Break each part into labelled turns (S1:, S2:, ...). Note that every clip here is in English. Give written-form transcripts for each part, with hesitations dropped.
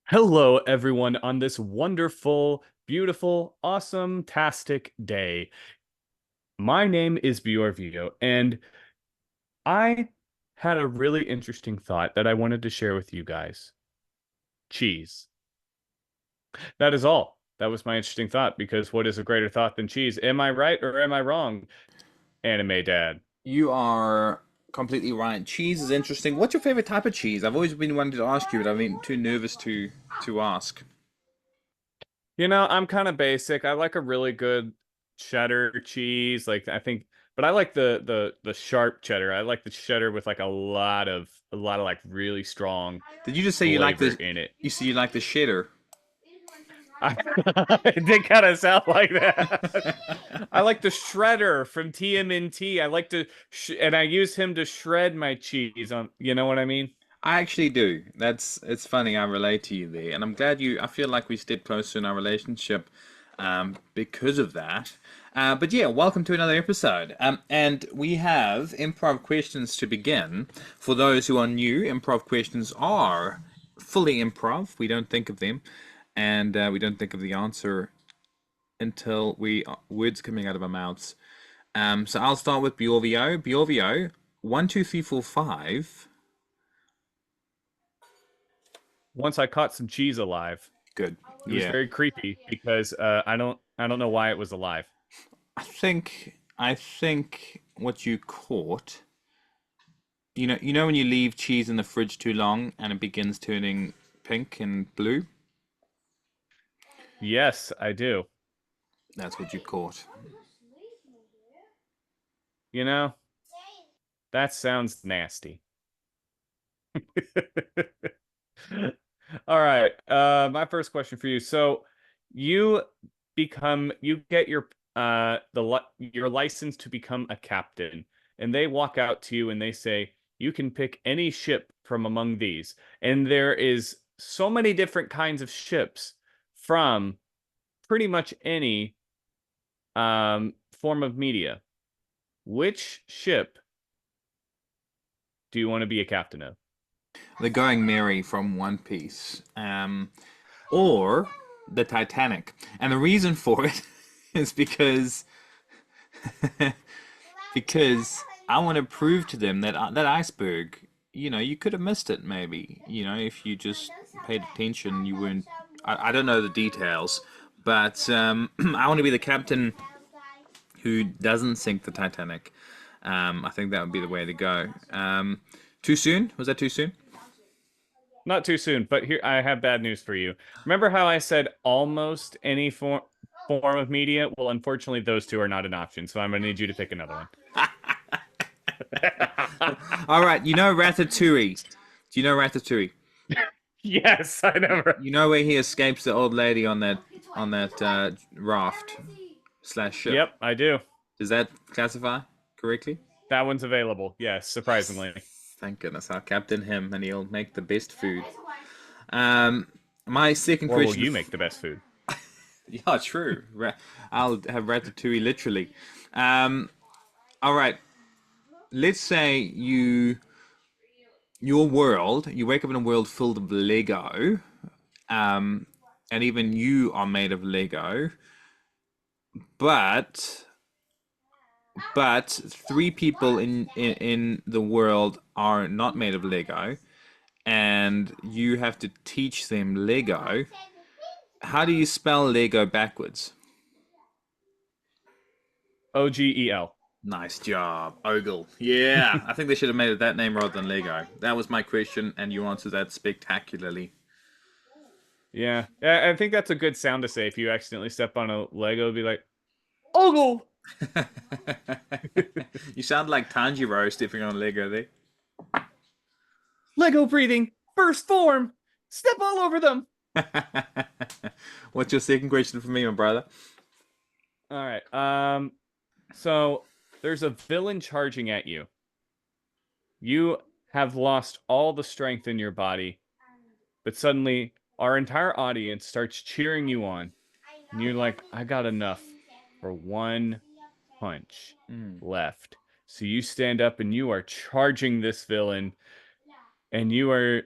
S1: Hello, everyone, on this wonderful, beautiful, awesome-tastic day. My name is Bjorvio, and I had a really interesting thought that I wanted to share with you guys. Cheese. That is all. That was my interesting thought, because what is a greater thought than cheese? Am I right or am I wrong, anime dad?
S2: You are completely right. Cheese is interesting. What's your favorite type of cheese? I've always been wanting to ask you, but I've been too nervous to ask.
S1: I'm kind of basic. I like a really good cheddar cheese. But I like the sharp cheddar. I like the cheddar with like a lot of like really strong
S2: Did you just say you like
S1: flavor
S2: the?
S1: in it.
S2: You see, you like the cheddar.
S1: I, it did kind of sound like that. I like the shredder from TMNT. I like to, and I use him to shred my cheese on. You know what I mean?
S2: I actually do. It's funny. I relate to you there, and I'm glad you. I feel like we stepped closer in our relationship, because of that. But yeah, welcome to another episode. And we have improv questions to begin. For those who are new, improv questions are fully improv. We don't think of them, and we don't think of the answer until we words coming out of our mouths. So I'll start with Bjorvio. Bjorvio, 1, 2, 3, 4, 5.
S1: Once I caught some cheese alive.
S2: Good.
S1: It was
S2: Yeah.
S1: very creepy because I don't know why it was alive.
S2: I think what you caught, you know when you leave cheese in the fridge too long and it begins turning pink and blue?
S1: Yes, I do.
S2: That's what you caught.
S1: You know, that sounds nasty. All right. My first question for you. So you you get your license to become a captain, and they walk out to you and they say, you can pick any ship from among these. And there is so many different kinds of ships from pretty much any form of media. Which ship do you want to be a captain of?
S2: The Going Merry from One Piece, or the Titanic. And the reason for it is because I want to prove to them that that iceberg, you could have missed it maybe. If you just paid attention, you weren't. I don't know the details, but I want to be the captain who doesn't sink the Titanic. I think that would be the way to go. Too soon? Was that too soon?
S1: Not too soon, but here I have bad news for you. Remember how I said almost any form of media? Well, unfortunately, those two are not an option, so I'm gonna need you to pick another one.
S2: All right, you know Ratatouille. Do you know Ratatouille?
S1: Yes, I never.
S2: You know where he escapes the old lady on that raft slash ship.
S1: Yep, I do.
S2: Does that classify correctly?
S1: That one's available. Yes,
S2: Yes.
S1: surprisingly.
S2: Thank goodness. I'll captain him, and he'll make the best food. Um, my second
S1: Or will
S2: question.
S1: you make the best food?
S2: Yeah, true. I'll have Ratatouille literally. Um, all right. Let's say you wake up in a world filled of Lego, um, and even you are made of Lego, but but three people in the world are not made of Lego, and you have to teach them Lego. How do you spell Lego backwards?
S1: OGEL.
S2: Nice job, Ogle. Yeah, I think they should have made it that name rather than Lego. That was my question, and you answered that spectacularly.
S1: Yeah. I think that's a good sound to say if you accidentally step on a Lego, it'd be like, Ogle!
S2: You sound like Tanjiro stepping on Lego there.
S1: Lego breathing! First form! Step all over them!
S2: What's your second question for me, my brother?
S1: All right. So there's a villain charging at you. You have lost all the strength in your body, but suddenly our entire audience starts cheering you on. And you're like, I got enough for one punch
S2: Mm.
S1: left. So you stand up and you are charging this villain, and you are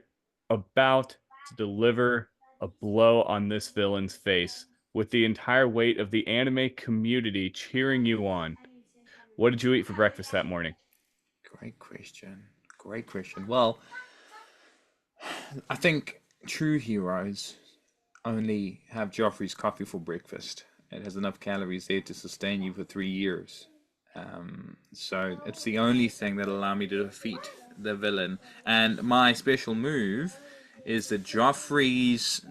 S1: about to deliver a blow on this villain's face with the entire weight of the anime community cheering you on. What did you eat for breakfast that morning?
S2: Great question. Great question. Well, I think true heroes only have Joffrey's coffee for breakfast. It has enough calories there to sustain you for 3 years. So it's the only thing that'll allow me to defeat the villain. And my special move is the Joffrey's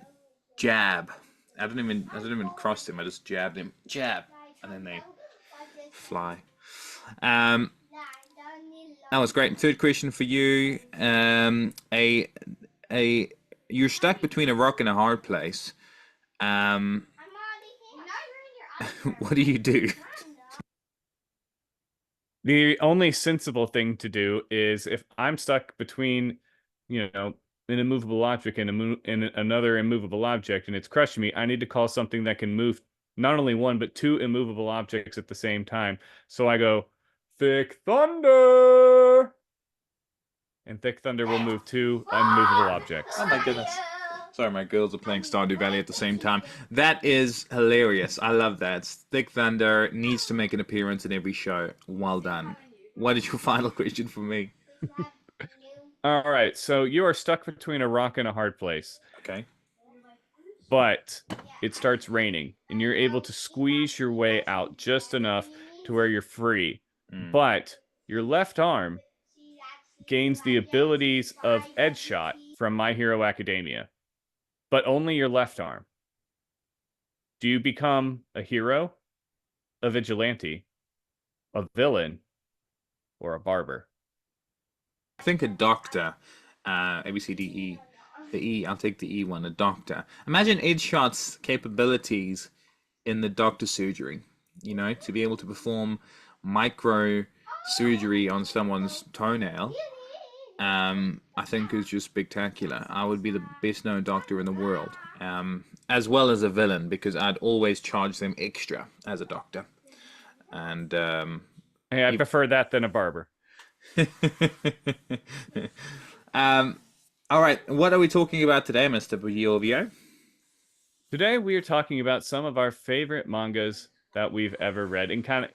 S2: jab. I don't even cross him. I just jabbed him. Jab, and then they fly. Um, that was great. Third question for you. A you're stuck between a rock and a hard place. Um, what do you do?
S1: The only sensible thing to do is if I'm stuck between, an immovable object and another immovable object and it's crushing me, I need to call something that can move not only one, but two immovable objects at the same time. So I go, Thick Thunder! And Thick Thunder will move two unmovable objects.
S2: Oh my goodness. Sorry, my girls are playing Stardew Valley at the same time. That is hilarious. I love that. Thick Thunder needs to make an appearance in every show. Well done. What is your final question for me?
S1: All right, so you are stuck between a rock and a hard place,
S2: Okay.
S1: but it starts raining, and you're able to squeeze your way out just enough to where you're free.
S2: Mm.
S1: But your left arm gains the abilities of Edge Shot from My Hero Academia, but only your left arm. Do you become a hero, a vigilante, a villain, or a barber?
S2: I think a doctor. A, B, C, D, E. The E, I'll take the E one, a doctor. Imagine Edshot's capabilities in the doctor surgery, to be able to perform micro surgery on someone's toenail. I think is just spectacular. I would be the best known doctor in the world, as well as a villain, because I'd always charge them extra as a doctor. And
S1: Hey, I prefer that than a barber.
S2: um, all right, what are we talking about today, Mr. Bjorvio?
S1: Today we are talking about some of our favorite mangas that we've ever read and kind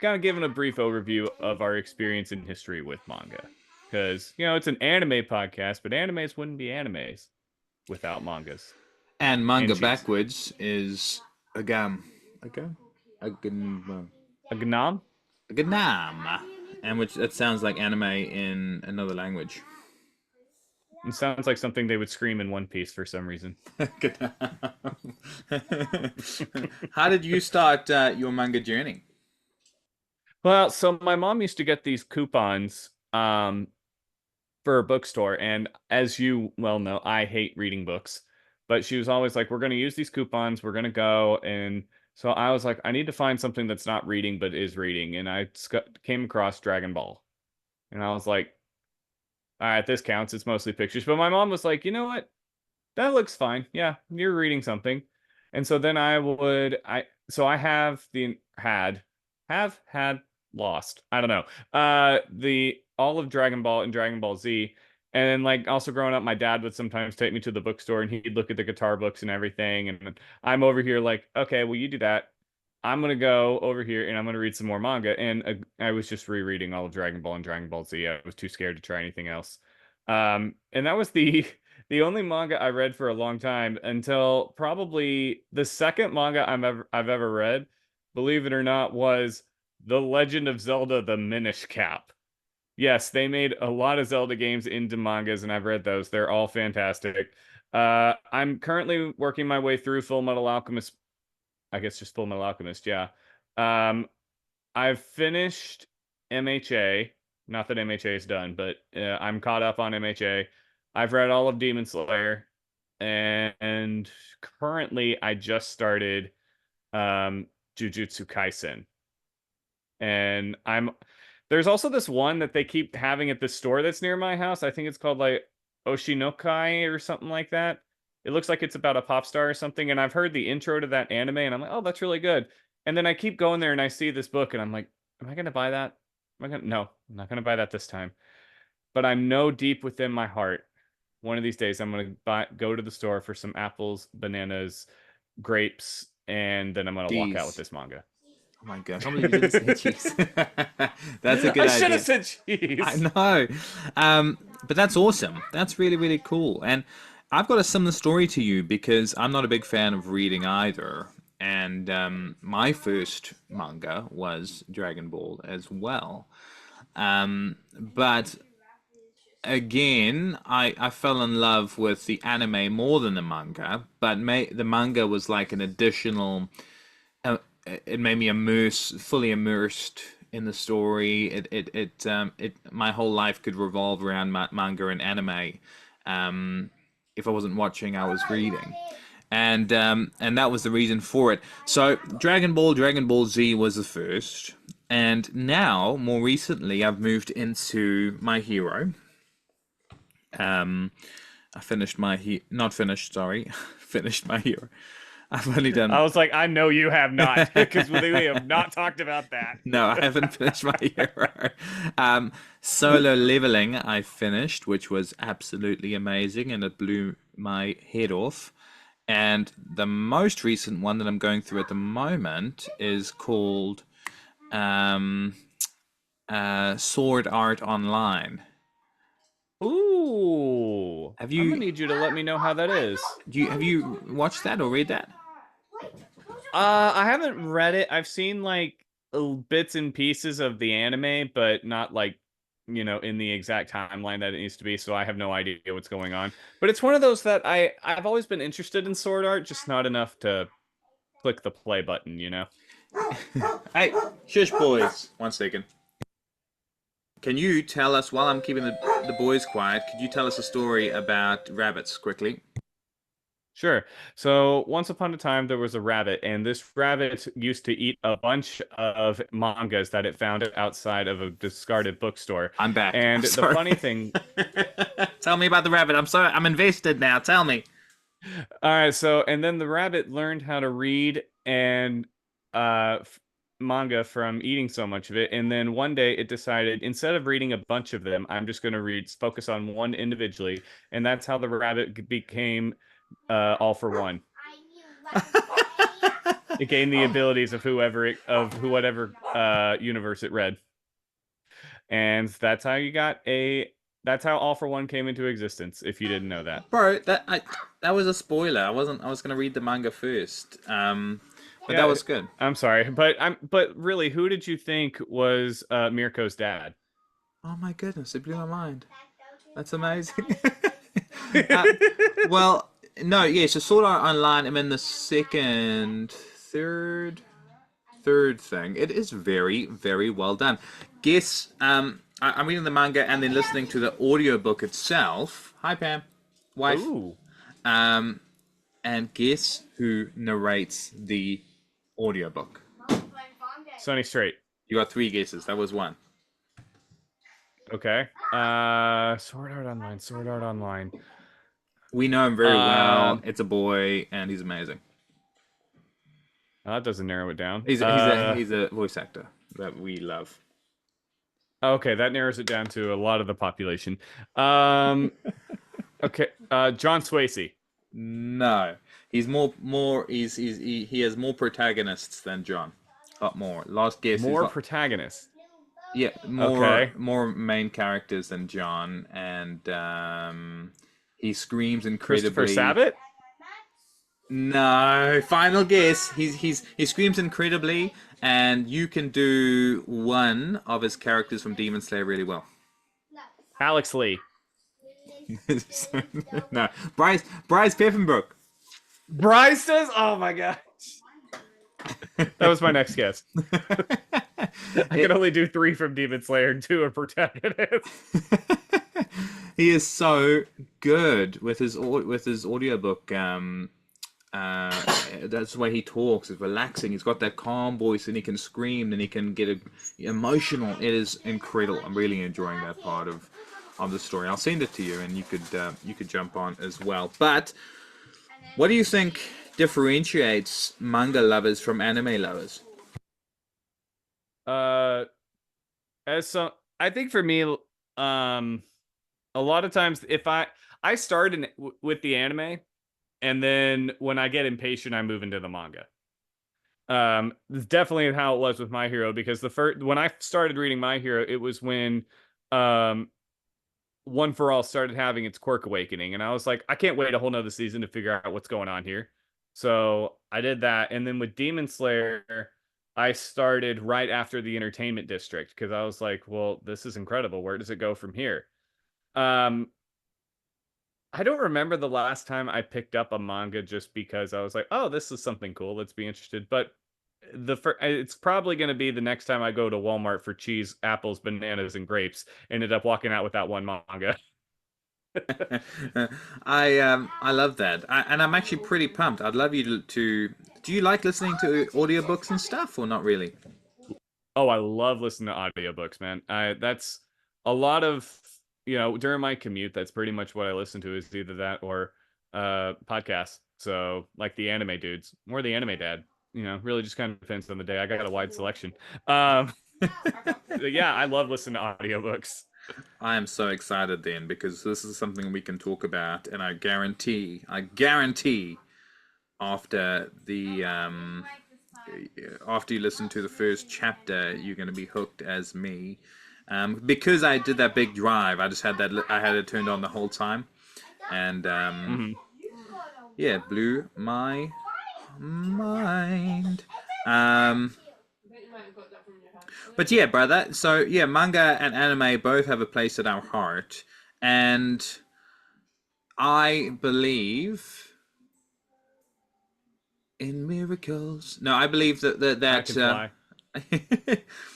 S1: of giving a brief overview of our experience in history with manga. Because, it's an anime podcast, but animes wouldn't be animes without mangas
S2: And
S1: and
S2: manga
S1: cheese.
S2: backwards is a gam. A gam? A gam.
S1: A gnam?
S2: A ganam. And which that sounds like anime in another language.
S1: It sounds like something they would scream in One Piece for some reason.
S2: How did you start your manga journey?
S1: Well, so my mom used to get these coupons for a bookstore, and as you well know, I hate reading books. But she was always like, "We're going to use these coupons. We're going to go." And so I was like, "I need to find something that's not reading but is reading." And I came across Dragon Ball, and I was like, "All right, this counts. It's mostly pictures." But my mom was like, "You know what? That looks fine. Yeah, you're reading something." And so then I have the had lost. I don't know. The all of Dragon Ball and Dragon Ball Z. And then like also growing up, my dad would sometimes take me to the bookstore and he'd look at the guitar books and everything. And I'm over here like, okay, well you do that. I'm gonna go over here and I'm gonna read some more manga. And I was just rereading all of Dragon Ball and Dragon Ball Z. I was too scared to try anything else. And that was the the only manga I read for a long time until probably the second manga I've ever read, believe it or not, was The Legend of Zelda: The Minish Cap. Yes, they made a lot of Zelda games into mangas, and I've read those. They're all fantastic. I'm currently working my way through Full Metal Alchemist. I guess just Full Metal Alchemist, yeah. Um, I've finished MHA. Not that MHA is done, but I'm caught up on MHA. I've read all of Demon Slayer, and currently I just started Jujutsu Kaisen. And there's also this one that they keep having at the store that's near my house. I think it's called like Oshinokai or something like that. It looks like it's about a pop star or something. And I've heard the intro to that anime and I'm like, oh, that's really good. And then I keep going there and I see this book and I'm like, am I going to buy that? No, I'm not going to buy that this time. But I know deep within my heart One of these days, I'm gonna go to the store for some apples, bananas, grapes, and then I'm gonna walk out with
S2: Cheese.
S1: this manga.
S2: Oh my god, I can't believe you didn't say cheese. That's a good
S1: I should have
S2: idea.
S1: said
S2: I
S1: cheese.
S2: know. But that's awesome. That's really, really cool. And I've got a similar story to you because I'm not a big fan of reading either. And my first manga was Dragon Ball as well. But again, I fell in love with the anime more than the manga. But the manga was like an additional uh, it made me fully immersed in the story. My whole life could revolve around manga and anime. If I wasn't watching, I was reading, and that was the reason for it. So Dragon Ball Z was the first, and now more recently, I've moved into My Hero. Um, I finished not finished, sorry, finished My Hero. I've only
S1: I
S2: done
S1: was like, I know you have not, because we have not talked about that.
S2: No, I haven't finished my hero. Um, Solo leveling, I finished, which was absolutely amazing, and it blew my head off. And the most recent one that I'm going through at the moment is called um, Sword Art Online.
S1: Ooh,
S2: Have
S1: I'm gonna
S2: you
S1: need you to let me know how that is.
S2: have you watched that or read that?
S1: I haven't read it. I've seen like bits and pieces of the anime, but not like, in the exact timeline that it needs to be, so I have no idea what's going on. But it's one of those that I've always been interested in sword art, just not enough to click the play button.
S2: Hey, shush, boys. 1 second. Can you tell us, while I'm keeping the boys quiet, could you tell us a story about rabbits quickly?
S1: Sure. So once upon a time, there was a rabbit, and this rabbit used to eat a bunch of mangas that it found outside of a discarded bookstore.
S2: I'm back. I'm
S1: And the
S2: sorry.
S1: funny thing,
S2: Tell me about the rabbit. I'm sorry. I'm invested now. Tell me.
S1: all right, so and then the rabbit learned how to read and manga from eating so much of it, and then one day it decided instead of reading a bunch of them, I'm just going to focus on one individually, and that's how the rabbit became all for one. It gained the
S2: Oh,
S1: abilities of whatever universe it read, and that's how All for One came into existence. If you didn't know that,
S2: bro, that was a spoiler. I was gonna read the manga first. But that
S1: yeah,
S2: was good.
S1: I'm sorry, but really, who did you think was Mirko's dad?
S2: Oh my goodness, it blew my mind. That's amazing. uh, well, no, yeah. So Sword Art Online. I'm in the third thing. It is very, very well done. Guess I'm reading the manga and then listening to the audiobook itself. Hi Pam, wife.
S1: Ooh,
S2: Um, and guess who narrates the audiobook?
S1: Sunny Straight.
S2: You got three guesses. That was one.
S1: Okay. Sword Art Online. Sword Art Online.
S2: We know him very well.
S1: Um,
S2: It's a boy, and he's amazing.
S1: that doesn't narrow it down.
S2: He's a voice actor that we love.
S1: Okay, that narrows it down to a lot of the population. Um, okay. John Swasey.
S2: No, he's more he has more protagonists than John. A lot more. Last guess is
S1: More
S2: not.
S1: protagonists.
S2: Yeah,
S1: Okay.
S2: more main characters than John, and he screams
S1: Christopher
S2: incredibly.
S1: Sabat?
S2: No, final guess. He screams incredibly, and you can do one of his characters from Demon Slayer really well.
S1: Alex Lee.
S2: No, Bryce Peffenbrook.
S1: Bryce does? Oh my god. That was my next guess. I can
S2: It-
S1: only do three from Demon Slayer and two are protagonists.
S2: he is so good with his audiobook. That's the way he talks. It's relaxing. He's got that calm voice, and he can scream, and he can get emotional. It is incredible. I'm really enjoying that part of the story. I'll send it to you, and you could jump on as well. But what do you think differentiates manga lovers from anime lovers?
S1: Uh, as some, I think for me, um, A lot of times, if I start with the anime, and then when I get impatient, I move into the manga. It's definitely how it was with My Hero, because the first when I started reading My Hero, it was when um One for All started having its quirk awakening, and I was like, I can't wait a whole nother season to figure out what's going on here. So I did that, and then with Demon Slayer, I started right after the Entertainment District because I was like, well, this is incredible. Where does it go from here? Um, I don't remember the last time I picked up a manga just because I was like, oh, this is something cool. Let's be interested. But it's probably going to be the next time I go to Walmart for cheese, apples, bananas, and grapes. Ended up walking out with that one manga.
S2: I love that, and I'm actually pretty pumped. I'd love you to. Do you like listening to audiobooks and stuff, or not really?
S1: Oh, I love listening to audiobooks, man. That's a lot of, during my commute, that's pretty much what I listen to, is either that or podcasts. So like the anime dudes, more the anime dad. Really just kind of depends on the day. I got a wide selection. Um, yeah, I love listening to audiobooks.
S2: I am so excited then because this is something we can talk about, and I guarantee, after the after you listen to the first chapter, you're going to be hooked as me. Because I did that big drive, I just had I had it turned on the whole time, and
S1: Hmm.
S2: yeah, blew my mind. Um, but yeah, brother. So yeah, manga and anime both have a place at our heart, and I believe in miracles. No, I believe
S1: I can fly.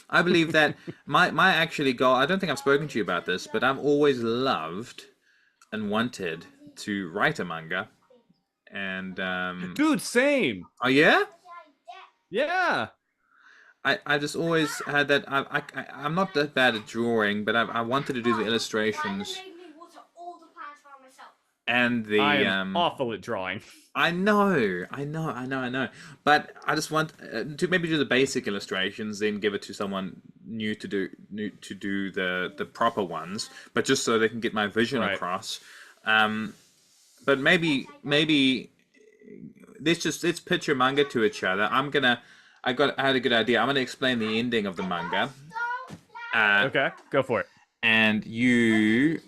S2: I believe that my actually goal. I don't think I've spoken to you about this, but I've always loved and wanted to write a manga. And
S1: Dude, same.
S2: oh yeah,
S1: Yeah.
S2: I just always had that. I'm not that bad at drawing, but I wanted to do the illustrations and
S1: I
S2: the
S1: am awful at drawing.
S2: I know. But I just want to maybe do the basic illustrations, then give it to someone new to do the proper ones. But just so they can get my vision
S1: Right.
S2: across. Um, but maybe let's picture manga to each other. I had a good idea. I'm gonna explain the ending of the manga, uh,
S1: Okay, go for it.
S2: and you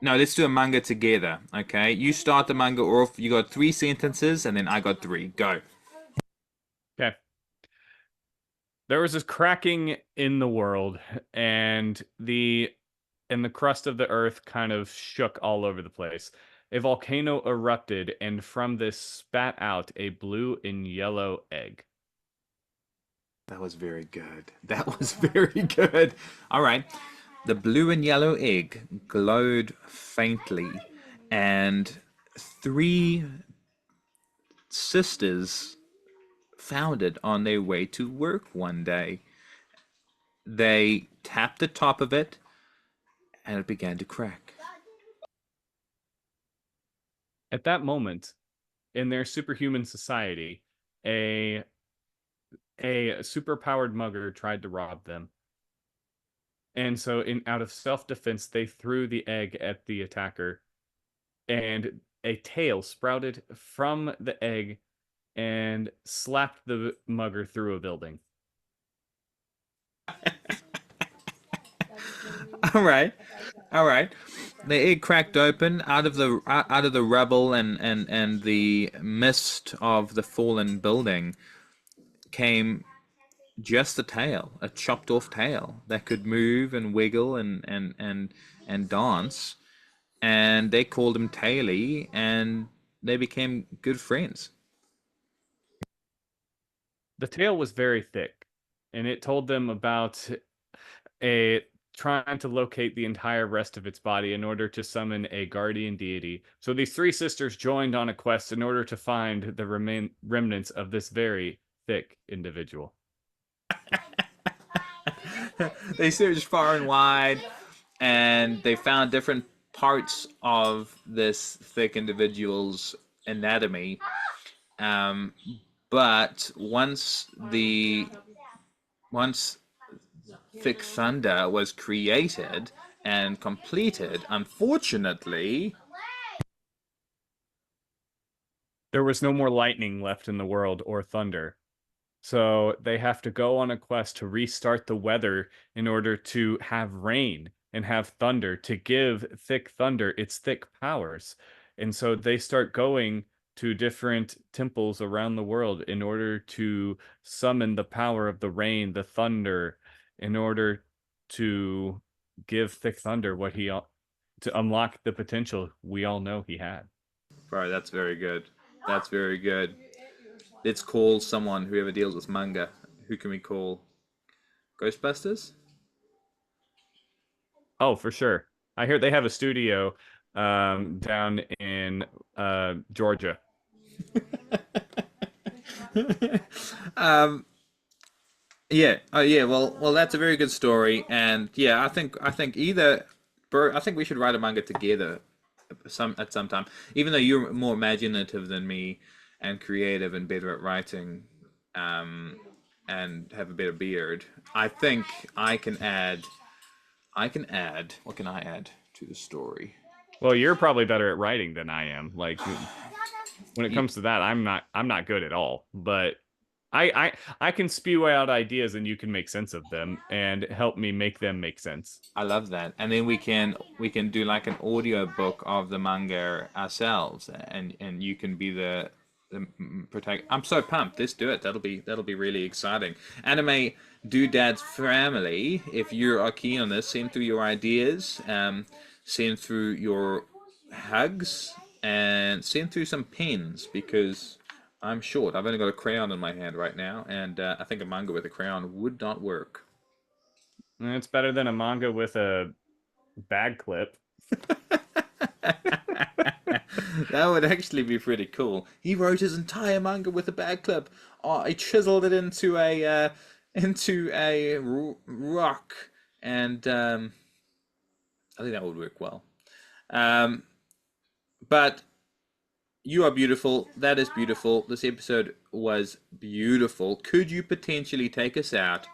S2: no, let's do a manga together, okay? You start the manga off. You got 3 sentences, and then I got three. Go.
S1: Okay. There was this cracking in the world, and the crust of the earth kind of shook all over the place. A volcano erupted, and from this spat out a blue and yellow egg.
S2: That was very good. That was very good. All right. The blue and yellow egg glowed faintly, and three sisters found it on their way to work one day. They tapped the top of it, and it began to crack.
S1: At that moment, in their superhuman society, a a superpowered mugger tried to rob them. And so in out of self-defense, they threw the egg at the attacker, and a tail sprouted from the egg and slapped the mugger through a building.
S2: All right, all right. The egg cracked open out of the rubble and the mist of the fallen building came just a tail, a chopped off tail that could move and wiggle and dance. And they called him Taily, and they became good friends.
S1: The tail was very thick, and it told them about a trying to locate the entire rest of its body in order to summon a guardian deity. So these three sisters joined on a quest in order to find the remnants of this very thick individual.
S2: They searched far and wide, and they found different parts of this thick individual's anatomy. Um, but once Thick Thunder was created, and completed. Unfortunately,
S1: There was no more lightning left in the world or thunder. So they have to go on a quest to restart the weather in order to have rain and have thunder to give thick thunder its thick powers. And so they start going to different temples around the world in order to summon the power of the rain, the thunder, in order to give thick thunder what to unlock the potential we all know he had.
S2: bro, that's very good. That's very good. Let's call someone, whoever deals with manga. Who can we call? Ghostbusters?
S1: Oh, for sure. I hear they have a studio down in Georgia.
S2: um, yeah. Oh, yeah. Well, that's a very good story, and yeah, I think either, Bert, I think we should write a manga together, some time. Even though you're more imaginative than me, and creative and better at writing, um, and have a better beard, I think I can add. I can add. What can I add to the story?
S1: Well, you're probably better at writing than I am. Like when it
S2: You,
S1: comes to that, I'm not good at all. But I can spew out ideas and you can make sense of them and help me make them make sense.
S2: I love that. And then we can do like an audio book of the manga ourselves, and you can be the protagonist. I'm so pumped. Let's do it. That'll be really exciting. Anime Doodad's family. If you are keen on this, send through your ideas. Send through your hugs and send through some pens because I'm short. I've only got a crayon in my hand right now, and I think a manga with a crayon would not work.
S1: And it's better than a manga with a bag clip.
S2: That would actually be pretty cool. He wrote his entire manga with a bag clip. Oh, he chiseled it into a rock, and I think that would work well. Um, but you are beautiful. That is beautiful. This episode was beautiful. Could you potentially take us out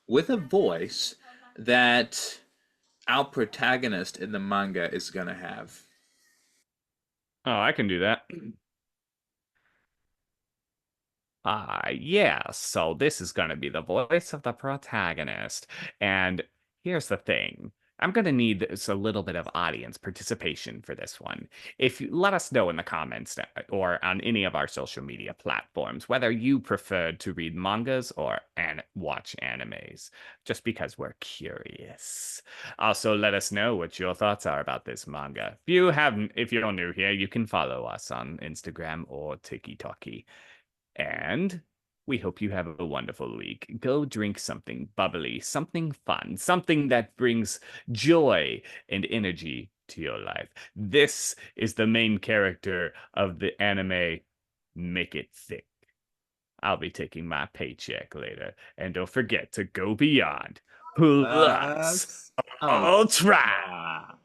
S2: with a voice that our protagonist in the manga is gonna have?
S1: Oh, I can do that. Yes. So this is going to be the voice of the protagonist. And here's the thing. I'm going to need a little bit of audience participation for this one. If you let us know in the comments or on any of our social media platforms whether you preferred to read mangas or watch animes, just because we're curious. Also, let us know what your thoughts are about this manga. If you're new here, you can follow us on Instagram or TikTok. And we hope you have a wonderful week. Go drink something bubbly, something fun, something that brings joy and energy to your life. This is the main character of the anime. Make it thick. I'll be taking my paycheck later. And don't forget to go beyond. Plus
S2: That's
S1: Ultra.
S2: ultra.